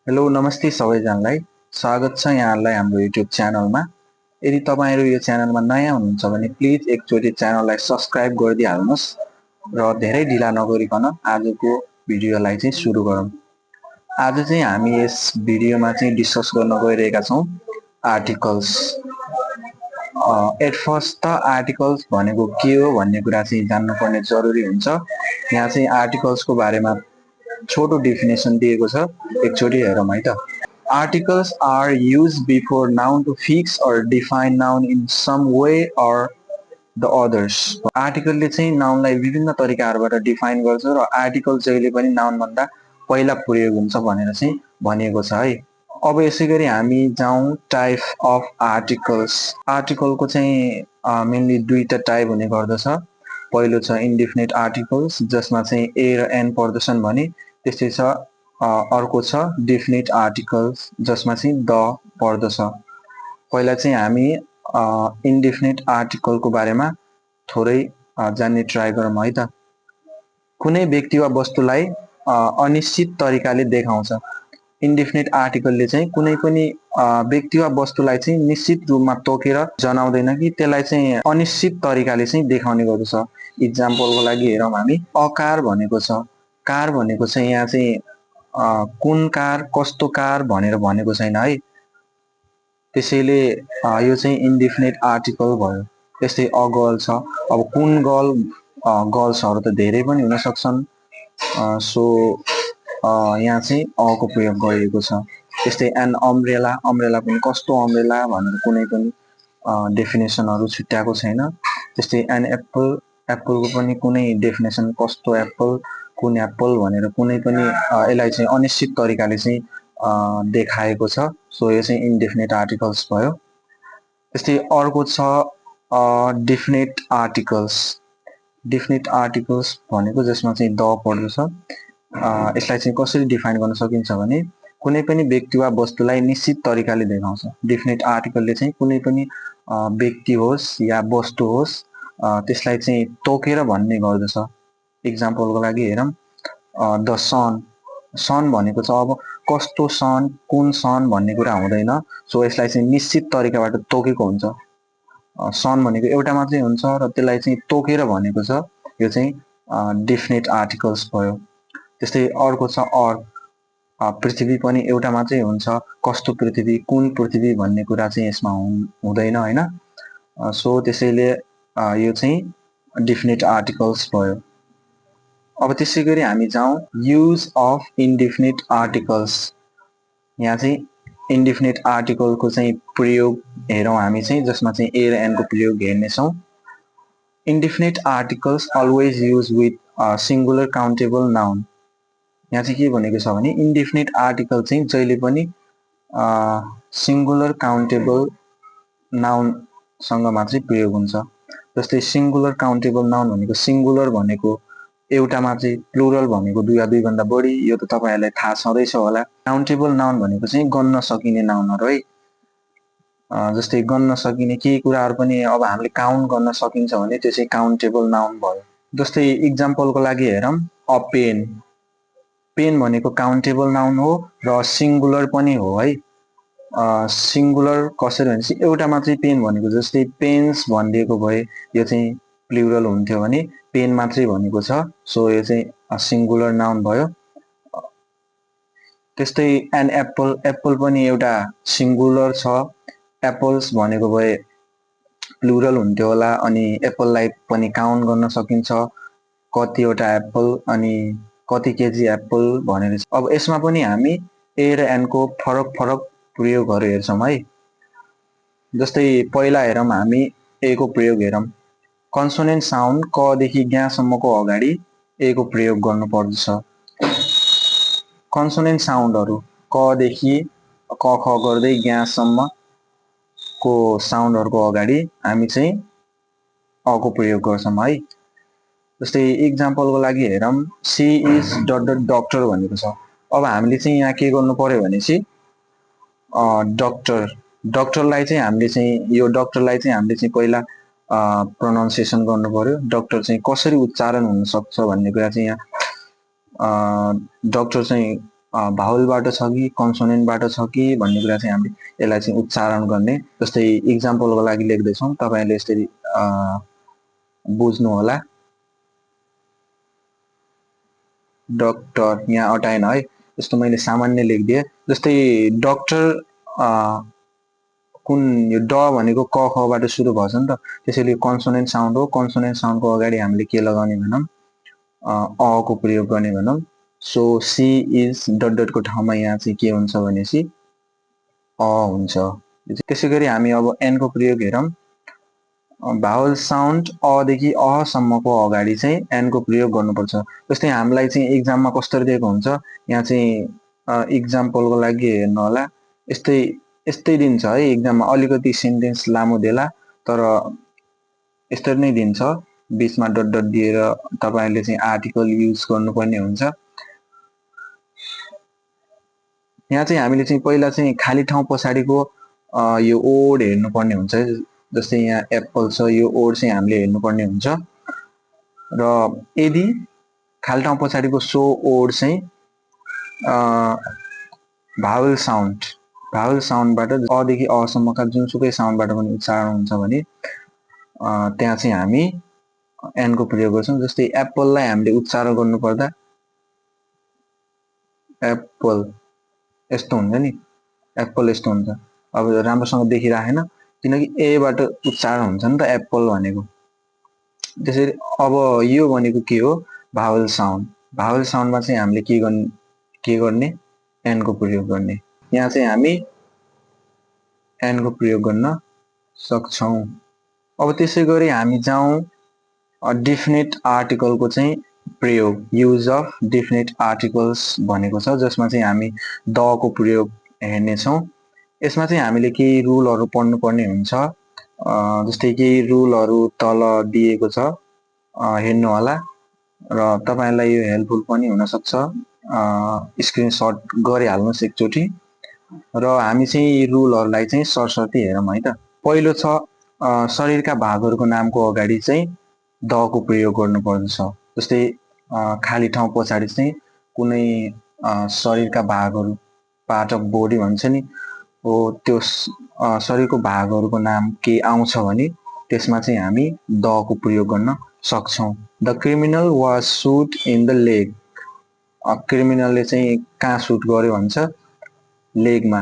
Hello नमस्ते सबैजनालाई। स्वागत छ यहाँलाई हाम्रो युट्युब च्यानलमा। यदि तपाईहरु यो च्यानलमा नयाँ हुनुहुन्छ भने प्लिज एकचोटि च्यानललाई सब्स्क्राइब गरिदिहाल्नुस् र धेरै ढिला नगरिकन आजको भिडियोलाई चाहिँ सुरु गरौँ। आज चाहिँ हामी यस भिडियोमा चाहिँ डिस्कस गर्न गइरहेका छौं आर्टिकल्स। एट फर्स्ट त आर्टिकल्स भनेको के हो भन्ने कुरा चाहिँ जान्नुपर्ने जरुरी हुन्छ। यहाँ चाहिँ आर्टिकल्सको बारेमा छोटो डेफिनेसन दिएको छ, एकचोटि हेरौँ है त। Articles are used before noun to fix or define noun in some way or the others. आर्टिकलले चाहिँ नाउनलाई विभिन्न तरिकाहरूबाट डिफाइन गर्छ र आर्टिकल जहिले पनि नाउन भन्दा पहिला प्रयोग हुन्छ भनेर चाहिँ भनिएको छ है। अब यसैगरी हामी जाउँ टाइप अफ आर्टिकल्स। आर्टिकलको चाहिँ मेनली दुईटा टाइप हुने गर्दछ। पहिलो छ इन्डेफिनिट आर्टिकल्स जसमा चाहिँ ए र एन पर्दछन् भने त्यस्तै छ अर्को छ डेफिनिट आर्टिकल्स जसमा चाहिँ द पर्दछ। पहिला चाहिँ हामी इन्डेफिनिट आर्टिकलको बारेमा थोरै जान्ने ट्राई गरौँ है त। कुनै व्यक्ति वा वस्तुलाई अनिश्चित तरिकाले देखाउँछ। इन्डेफिनिट आर्टिकलले चाहिँ कुनै पनि व्यक्ति वा वस्तुलाई चाहिँ निश्चित रूपमा तोकेर जनाउँदैन कि त्यसलाई चाहिँ अनिश्चित तरिकाले चाहिँ देखाउने गर्दछ। इक्जाम्पलको लागि हेरौँ हामी, अकार भनेको छ। कार भनेको चाहिँ यहाँ चाहिँ कुन कार, कस्तो कार भनेर भनेको छैन है। त्यसैले यो चाहिँ इन्डेफिनिट आर्टिकल भयो। त्यस्तै अ गर्ल छ। अब कुन गर्ल, गर्ल्सहरू त धेरै पनि हुन सक्छन्, सो यहाँ चाहिँ अको प्रयोग गरिएको छ। त्यस्तै एन अम्ब्रेला, अम्ब्रेला पनि कस्तो अम्ब्रेला भनेर कुनै पनि डेफिनेसनहरू छुट्याएको छैन। त्यस्तै एन एप्पल, एप्पलको पनि कुनै डेफिनेसन कस्तो एप्पल, कुन एप्पल भनेर कुनै पनि यसलाई चाहिँ अनिश्चित तरिकाले चाहिँ देखाएको छ। सो यो चाहिँ इन्डेफिनिट आर्टिकल्स भयो। त्यस्तै अर्को छ डेफिनिट आर्टिकल्स। डेफिनिट आर्टिकल्स भनेको जसमा चाहिँ द पर्दछ। यसलाई चाहिँ कसरी डिफाइन गर्न सकिन्छ भने कुनै पनि व्यक्ति वा वस्तुलाई निश्चित तरिकाले देखाउँछ। डेफिनिट आर्टिकलले चाहिँ कुनै पनि व्यक्ति होस् या वस्तु होस् त्यसलाई चाहिँ तोकेर भन्ने गर्दछ। इक्जाम्पलको लागि हेरौँ, द सन, सन भनेको छ अब कस्तो सन, कुन सन भन्ने कुरा हुँदैन। सो यसलाई चाहिँ निश्चित तरिकाबाट तोकेको हुन्छ। सन भनेको एउटा मात्रै हुन्छ र त्यसलाई चाहिँ तोकेर भनेको छ। यो चाहिँ डेफिनिट आर्टिकल्स भयो। त्यस्तै अर्को छ अर्थ, पृथ्वी पनि एउटा मात्रै हुन्छ। कस्तो पृथ्वी, कुन पृथ्वी भन्ने कुरा चाहिँ यसमा हुँदैन हैन। सो त्यसैले यो चाहिँ डेफिनिट आर्टिकल्स भयो। अब त्यसै गरी हामी जाउँ युज अफ इन्डेफिनिट आर्टिकल्स। यहाँ चाहिँ इन्डेफिनिट आर्टिकलको चाहिँ प्रयोग हेरौँ हामी चाहिँ, जसमा चाहिँ ए र एनको प्रयोग हेर्नेछौँ। Indefinite articles always use with singular countable noun. यहाँ चाहिँ के भनेको छ भने इन्डेफिनिट आर्टिकल चाहिँ जहिले पनि सिङ्गुलर काउन्टेबल नाउनसँग मात्रै प्रयोग हुन्छ। जस्तै सिङ्गुलर काउन्टेबल नाउन भनेको सिङ्गुलर भनेको एउटा मात्रै, प्लुरल भनेको दुई या दुईभन्दा बढी, यो त तपाईहरुलाई थाहा छँदैछ होला। काउन्टेबल नाउन भनेको चाहिँ गन्न सकिने नाउनहरु है। जस्तै गन्न सकिने केही कुराहरु पनि अब हामीले काउन्ट गर्न सकिन्छ भने त्यो चाहिँ काउन्टेबल नाउन भयो। जस्तै इक्जाम्पलको लागि हेरौँ, अ पेन। पेन भनेको काउन्टेबल नाउन हो र सिङ्गुलर पनि हो है। सिङ्गुलर कसरी भनेपछि एउटा मात्रै पेन भनेको, जस्तै पेन्स भनिदिएको भए यो चाहिँ प्लुरल हुन्थ्यो भने पेन मात्रै भनेको छ। सो यो चाहिँ सिङ्गुलर नाउन भयो। त्यस्तै एन एप्पल, एप्पल पनि एउटा सिङ्गुलर छ। एप्पल्स भनेको भए प्लुरल हुन्थ्यो होला, अनि एप्पललाई पनि काउन्ट गर्न सकिन्छ, कतिवटा एप्पल अनि कति केजी एप्पल भनेर। अब यसमा पनि हामी ए र एन को फरक फरक प्रयोगहरू हेर्छौँ है। जस्तै पहिला हेरौँ हामी ए को प्रयोग हेरौँ। कन्सोनेन्ट साउन्ड क देखि ज्ञ सम्मको अगाडि ए को प्रयोग गर्नु पर्दछ। कन्सोनेन्ट साउन्डहरू क देखि क ख गर्दै ज्ञ सम्म को साउन्डहरूको अगाडि हामी चाहिँ अ को प्रयोग गर्छौँ है। जस्तै इक्जाम्पलको लागि हेरौँ, C is dot dot doctor भनेको छ। अब हामीले चाहिँ यहाँ के गर्नु पर्यो भनेपछि डक्टर, डक्टरलाई चाहिँ हामीले चाहिँ यो डक्टरलाई चाहिँ हामीले चाहिँ पहिला प्रोनाउन्सिएसन गर्नु पर्यो। डक्टर चाहिँ कसरी उच्चारण हुन सक्छ भन्ने कुरा चाहिँ यहाँ डक्टर चाहिँ भावलबाट छ कि कन्सोनेन्टबाट छ कि भन्ने कुरा चाहिँ हामीले यसलाई चाहिँ उच्चारण गर्ने। जस्तै इक्जाम्पलको लागि लेख्दैछौँ, तपाईँले यसरी बुझ्नु होला। डक्टर यहाँ अटाएन है, यस्तो मैले सामान्य लेखिदिएँ। जस्तै डक्टर कुन यो ड भनेको क खबाट सुरु भएछ नि त, त्यसैले कन्सोनेन्ट साउन्ड हो। कन्सोनेन्ट साउन्डको अगाडि हामीले के लगाउने भनौँ, अ को प्रयोग गर्ने भनौँ। सो सी इज डट डटको ठाउँमा यहाँ चाहिँ के हुन्छ भनेपछि अ हुन्छ। त्यसै गरी हामी अब एनको प्रयोग हेरौँ। भावल साउन्ड अदेखि अहसम्मको अगाडि चाहिँ एनको प्रयोग गर्नुपर्छ। जस्तै हामीलाई चाहिँ इक्जाममा कस्तो दिएको हुन्छ, यहाँ चाहिँ इक्जाम्पलको लागि हेर्नु होला। यस्तै दिन्छ है इक्जाममा, अलिकति सेन्टेन्स लामो देला तर यस्तरी नै दिन्छ, बिचमा डट डट दिएर तपाईँले चाहिँ आर्टिकल युज गर्नुपर्ने हुन्छ। यहाँ चाहिँ हामीले चाहिँ पहिला चाहिँ खाली ठाउँ पछाडिको यो ओड हेर्नुपर्ने हुन्छ। जस्तै यहाँ एप्पल छ, यो ओड चाहिँ हामीले हेर्नुपर्ने हुन्छ। र यदि खाली ठाउँ पछाडिको सो ओड चाहिँ भावल साउन्डबाट अदेखि असम्मका जुनसुकै साउन्डबाट पनि उच्चारण हुन्छ भने त्यहाँ चाहिँ हामी एनको प्रयोग गर्छौँ। जस्तै एप्पललाई हामीले उच्चारण गर्नुपर्दा एप्पल यस्तो हुन्छ नि, एप्पल यस्तो हुन्छ। अब राम्रोसँग देखिराखेन किनकि एबाट उच्चारण हुन्छ नि त एप्पल भनेको। त्यसरी अब यो भनेको के हो, भावल साउन्ड। भावल साउन्डमा चाहिँ हामीले के गर्ने एनको प्रयोग गर्ने। यहाँ चाहिँ हामी एनको प्रयोग गर्न सक्छौँ। अब त्यसै गरी हामी जाउँ डिफिनिट आर्टिकलको चाहिँ प्रयोग, युज अफ डिफिनिट आर्टिकल्स भनेको छ, जसमा चाहिँ हामी द को प्रयोग हेर्नेछौँ। यसमा चाहिँ हामीले केही रुलहरू पढ्नुपर्ने हुन्छ। जस्तै केही रुलहरू तल दिएको छ, हेर्नु होला र तपाईँलाई यो हेल्पफुल पनि हुनसक्छ। स्क्रिनसट गरिहाल्नुहोस् एकचोटि र हामी चाहिँ यी रुलहरूलाई चाहिँ सरसर्ती हेरौँ है त। पहिलो छ शरीरका भागहरूको नामको अगाडि चाहिँ द को प्रयोग गर्नुपर्दछ। जस्तै खाली ठाउँ पछाडि चाहिँ कुनै शरीरका भागहरू, पार्ट अफ बडी भन्छ नि हो, त्यो शरीरको भागहरूको नाम के आउँछ भने त्यसमा चाहिँ हामी द को प्रयोग गर्न सक्छौँ। The criminal was shot in the leg. क्रिमिनलले चाहिँ कहाँ सुट गर्यो भन्छ, लेगमा,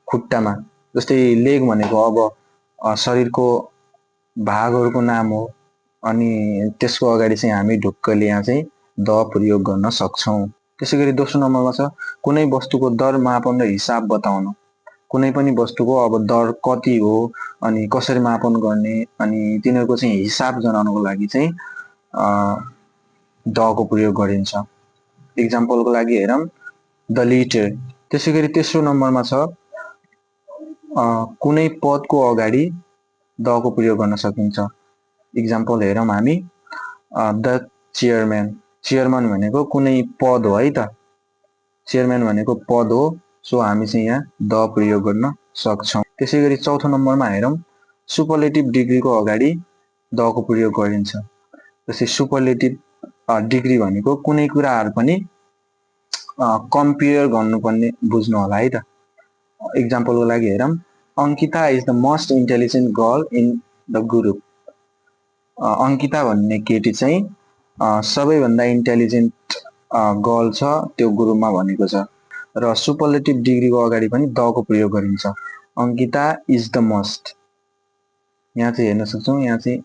खुट्टामा। जस्तै लेग भनेको अब शरीरको भागहरूको नाम हो, अनि त्यसको अगाडि चाहिँ हामी ढुक्कले यहाँ चाहिँ द प्रयोग गर्न सक्छौँ। त्यसै गरी दोस्रो नम्बरमा छ कुनै वस्तुको दर, मापन र हिसाब बताउन। कुनै पनि वस्तुको अब दर कति हो अनि कसरी मापन गर्ने अनि तिनीहरूको चाहिँ हिसाब जनाउनको लागि चाहिँ द को प्रयोग गरिन्छ। इक्जाम्पलको लागि हेरौँ, द लिटर। त्यसै गरी तेस्रो नम्बरमा छ कुनै पदको अगाडि द को प्रयोग गर्न सकिन्छ। इक्जाम्पल हेरौँ हामी, द चेयरम्यान। चेयरम्यान भनेको कुनै पद हो है त, चेयरम्यान भनेको पद हो, सो हामी चाहिँ यहाँ द प्रयोग गर्न सक्छौँ। त्यसै गरी चौथो नम्बरमा हेरौँ, सुपरलेटिभ डिग्रीको अगाडि द को प्रयोग गरिन्छ। जस्तै सुपरलेटिभ डिग्री भनेको कुनै कुराहरू पनि कम्पेयर गर्नुपर्ने, बुझ्नु होला है त। इक्जाम्पलको लागि हेरौँ, Ankita is the most intelligent girl in the group. Ankita भन्ने केटी चाहिँ सबैभन्दा इन्टेलिजेन्ट गर्ल छ त्यो ग्रुपमा भनेको छ। र सुपरलेटिभ डिग्रीको अगाडि पनि द को प्रयोग गरिन्छ। अङ्किता इज द मोस्ट, यहाँ चाहिँ हेर्न सक्छौँ, यहाँ चाहिँ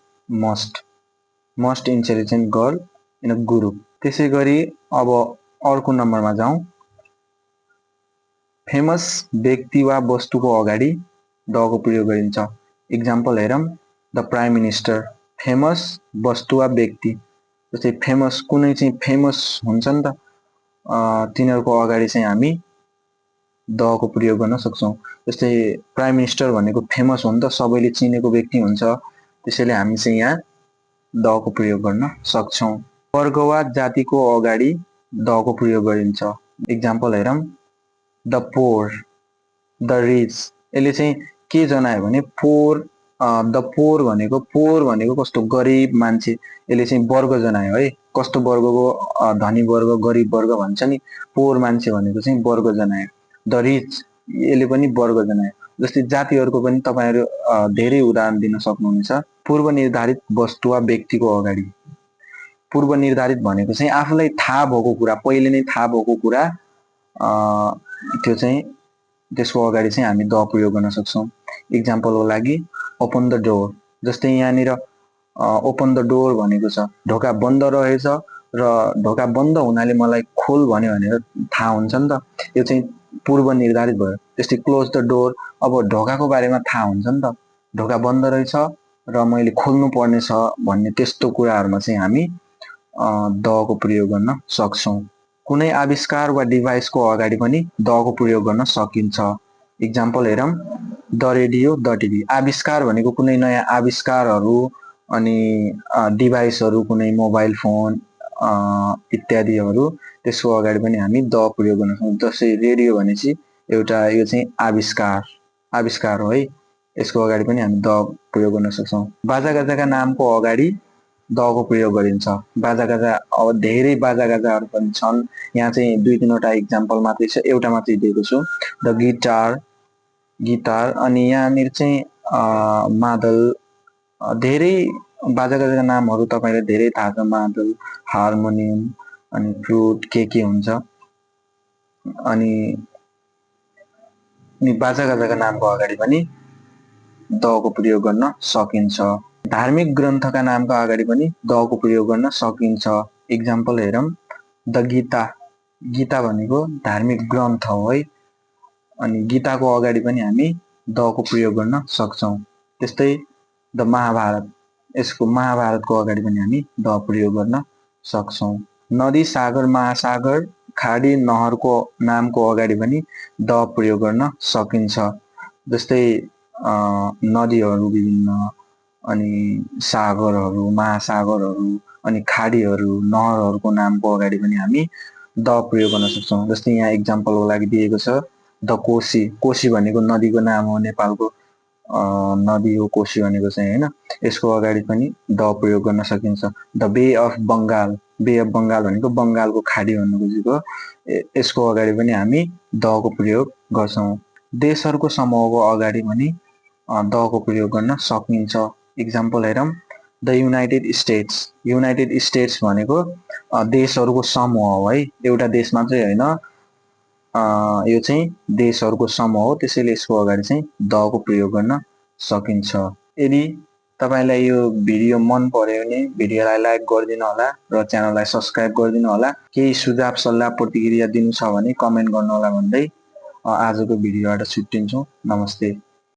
most intelligent girl in a group. त्यसै गरी अब अर्को नम्बरमा जाउँ, फेमस व्यक्ति वा वस्तुको अगाडि द को प्रयोग गरिन्छ। इक्जाम्पल हेरौँ, द प्राइम मिनिस्टर। फेमस वस्तु वा व्यक्ति, जस्तै फेमस कुनै चाहिँ फेमस हुन्छ नि त, तिनीहरूको अगाडि चाहिँ हामी द को प्रयोग गर्न सक्छौँ। जस्तै प्राइम मिनिस्टर भनेको फेमस हो नि त, सबैले चिनेको व्यक्ति हुन्छ, त्यसैले हामी चाहिँ यहाँ द को प्रयोग गर्न सक्छौँ। वर्ग वा जातिको अगाडि द को प्रयोग गरिन्छ। इक्जाम्पल हेरौँ, द पोर, द रिच। यसले चाहिँ के जनायो भने पोर द पोर भनेको कस्तो गरिब मान्छे, यसले चाहिँ वर्ग जनायो है, कस्तो वर्गको, धनी वर्ग गरिब वर्ग भन्छ नि, पोर मान्छे भनेको चाहिँ वर्ग जनायो। द रिच यसले पनि वर्ग जनायो। जस्तै जातिहरूको पनि तपाईँहरू धेरै उदाहरण दिन सक्नुहुनेछ। पूर्व निर्धारित वस्तु वा व्यक्तिको अगाडि, पूर्व निर्धारित भनेको चाहिँ आफूलाई थाहा भएको कुरा, पहिले नै थाहा भएको कुरा, त्यो चाहिँ त्यसको अगाडि चाहिँ हामी द प्रयोग गर्न सक्छौँ। इक्जाम्पलको लागि ओपन द डोर, जस्तै यहाँनिर ओपन द डोर भनेको छ, ढोका बन्द रहेछ र ढोका बन्द हुनाले मलाई खोल भन्यो भनेर थाहा हुन्छ नि त, यो चाहिँ पूर्व निर्धारित भयो। त्यस्तै क्लोज द डोर, अब ढोकाको बारेमा थाहा हुन्छ नि त, ढोका बन्द रहेछ र मैले खोल्नु पर्ने छ भन्ने त्यस्तो कुराहरूमा चाहिँ हामी दको प्रयोग गर्न सक्छौँ। कुनै आविष्कार वा डिभाइसको अगाडि पनि दको प्रयोग गर्न सकिन्छ। इक्जाम्पल हेरौँ, द रेडियो, द टिभी। आविष्कार भनेको कुनै नयाँ आविष्कारहरू, अनि डिभाइसहरू, कुनै मोबाइल फोन इत्यादिहरू, त्यसको अगाडि पनि हामी द प्रयोग गर्न सक्छौँ। जस्तै रेडियो भनेपछि एउटा यो चाहिँ आविष्कार हो है, यसको अगाडि पनि हामी द प्रयोग गर्न सक्छौँ। बाजागाजाका नामको अगाडि दको प्रयोग गरिन्छ। बाजागाजा, अब धेरै बाजागाजाहरू पनि छन्, यहाँ चाहिँ 2-3वटा इक्जाम्पल मात्रै छ, एउटा मात्रै दिएको छु। द गिटार, अनि यहाँनिर चाहिँ मादल, धेरै बाजागाजाका नामहरू तपाईँलाई धेरै थाहा छ, मादल, हार्मोनियम, अनि फ्लुट, के हुन्छ। अनि बाजागाजाका नामको अगाडि पनि दको प्रयोग गर्न सकिन्छ। धार्मिक ग्रन्थका नामका अगाडि पनि दको प्रयोग गर्न सकिन्छ। इक्जाम्पल हेरौँ, द गीता भनेको धार्मिक ग्रन्थ हो है, अनि गीताको अगाडि पनि हामी दको प्रयोग गर्न सक्छौँ। त्यस्तै द महाभारत, यसको महाभारतको अगाडि पनि हामी द प्रयोग गर्न सक्छौँ। नदी, सागर, महासागर, खाडी, नहरको नामको अगाडि पनि द प्रयोग गर्न सकिन्छ। जस्तै नदीहरू विभिन्न, अनि सागरहरू, महासागरहरू, अनि खाडीहरू, नहरहरूको नामको अगाडि पनि हामी द प्रयोग गर्न सक्छौँ। जस्तै यहाँ इक्जाम्पलको लागि दिएको छ, द कोशी भनेको नदीको नाम हो, नेपालको नदी हो कोशी भनेको चाहिँ होइन, यसको अगाडि पनि द प्रयोग गर्न सकिन्छ। द बे अफ बङ्गाल भनेको बङ्गालको खाडी भन्नु खोजेको, यसको अगाडि पनि हामी दको प्रयोग गर्छौँ। देशहरूको समूहको अगाडि पनि दको प्रयोग गर्न सकिन्छ। इक्जाम्पल हेरौँ, द युनाइटेड स्टेट्स भनेको देशहरूको समूह हो है, एउटा देश मात्रै होइन, यो चाहिँ देशहरूको समूह हो, त्यसैले यसको अगाडि चाहिँ दको प्रयोग गर्न सकिन्छ। यदि तपाईँलाई यो भिडियो मन पर्यो भने भिडियोलाई लाइक गरिदिनु होला र च्यानललाई सब्सक्राइब गरिदिनु होला। केही सुझाव सल्लाह प्रतिक्रिया दिनु छ भने कमेन्ट गर्नु होला भन्दै आजको भिडियोबाट छुट्टिन्छौँ। नमस्ते।